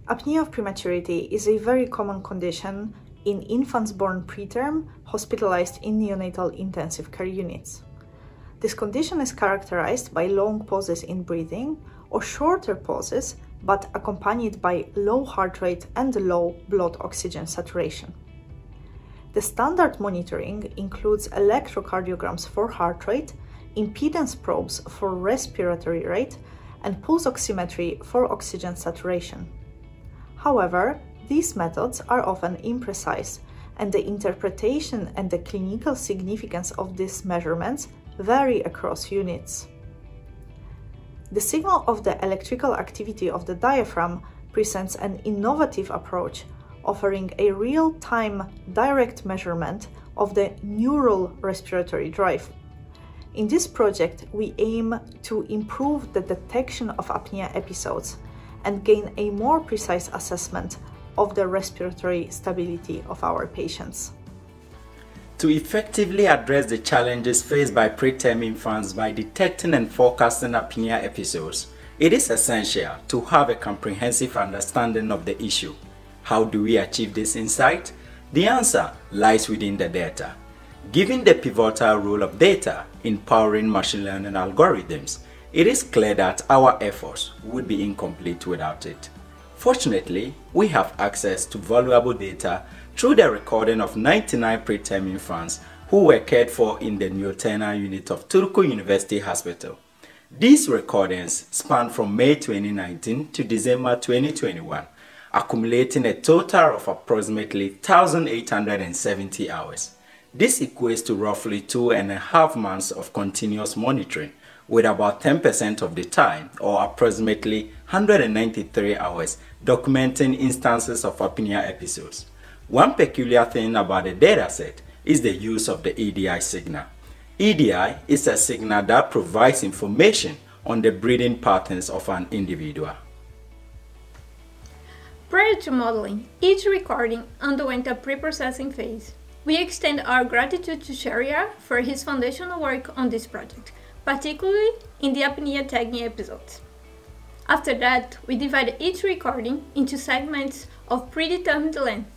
Apnea of prematurity is a very common condition in infants born preterm, hospitalized in neonatal intensive care units. This condition is characterized by long pauses in breathing or shorter pauses, but accompanied by low heart rate and low blood oxygen saturation. The standard monitoring includes electrocardiograms for heart rate, impedance probes for respiratory rate, and pulse oximetry for oxygen saturation. However, these methods are often imprecise, and the interpretation and the clinical significance of these measurements vary across units. The signal of the electrical activity of the diaphragm presents an innovative approach, offering a real-time direct measurement of the neural respiratory drive. In this project, we aim to improve the detection of apnea episodes and gain a more precise assessment of the respiratory stability of our patients. To effectively address the challenges faced by preterm infants by detecting and forecasting apnea episodes, it is essential to have a comprehensive understanding of the issue. How do we achieve this insight? The answer lies within the data. Given the pivotal role of data in powering machine learning algorithms, it is clear that our efforts would be incomplete without it. Fortunately, we have access to valuable data through the recording of 99 preterm infants who were cared for in the neonatal unit of Turku University Hospital. These recordings span from May 2019 to December 2021, accumulating a total of approximately 1,870 hours. This equates to roughly 2.5 months of continuous monitoring, with about 10% of the time, or approximately 193 hours, documenting instances of apnea episodes. One peculiar thing about the dataset is the use of the EDI signal. EDI is a signal that provides information on the breathing patterns of an individual. Prior to modeling, each recording underwent a pre-processing phase. We extend our gratitude to Sharia for his foundational work on this project, particularly in the apnea tagging episodes. After that, we divide each recording into segments of predetermined length,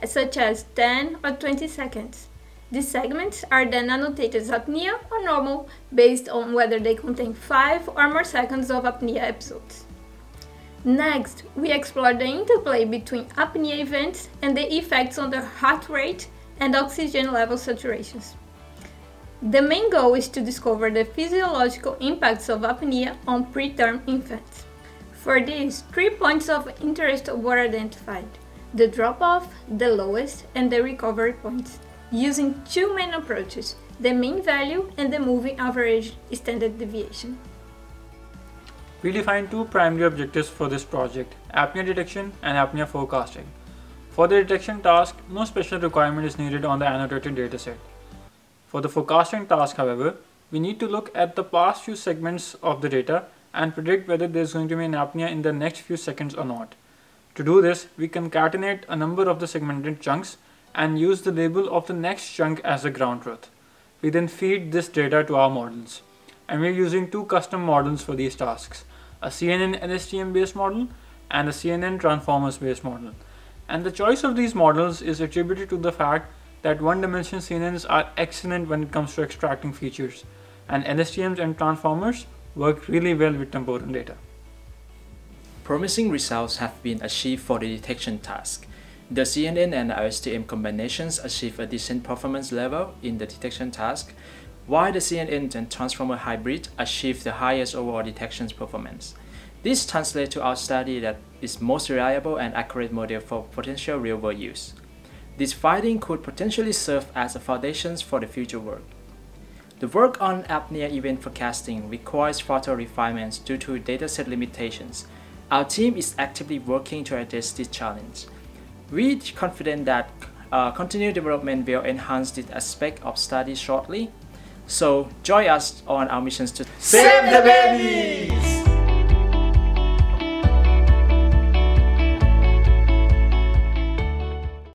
such as 10 or 20 seconds. These segments are then annotated as apnea or normal based on whether they contain 5 or more seconds of apnea episodes. Next, we explore the interplay between apnea events and the effects on the heart rate and oxygen level saturations. The main goal is to discover the physiological impacts of apnea on preterm infants. For this, 3 points of interest were identified: the drop-off, the lowest, and the recovery points, using 2 main approaches: the mean value and the moving average standard deviation. We defined 2 primary objectives for this project: apnea detection and apnea forecasting. For the detection task, no special requirement is needed on the annotated dataset. For the forecasting task, however, we need to look at the past few segments of the data and predict whether there is going to be an apnea in the next few seconds or not. To do this, we concatenate a number of the segmented chunks and use the label of the next chunk as the ground truth. We then feed this data to our models, and we are using 2 custom models for these tasks: a CNN NSTM based model and a CNN transformers based model. And the choice of these models is attributed to the fact that one-dimensional CNNs are excellent when it comes to extracting features, and NSTMs and transformers work really well with temporal data. Promising results have been achieved for the detection task. The CNN and LSTM combinations achieve a decent performance level in the detection task, while the CNN and transformer hybrid achieve the highest overall detection performance. This translates to our study that is most reliable and accurate model for potential real-world use. This finding could potentially serve as a foundation for the future work. The work on apnea event forecasting requires further refinements due to dataset limitations. Our team is actively working to address this challenge. We are confident that continued development will enhance this aspect of study shortly. So join us on our missions to save the babies!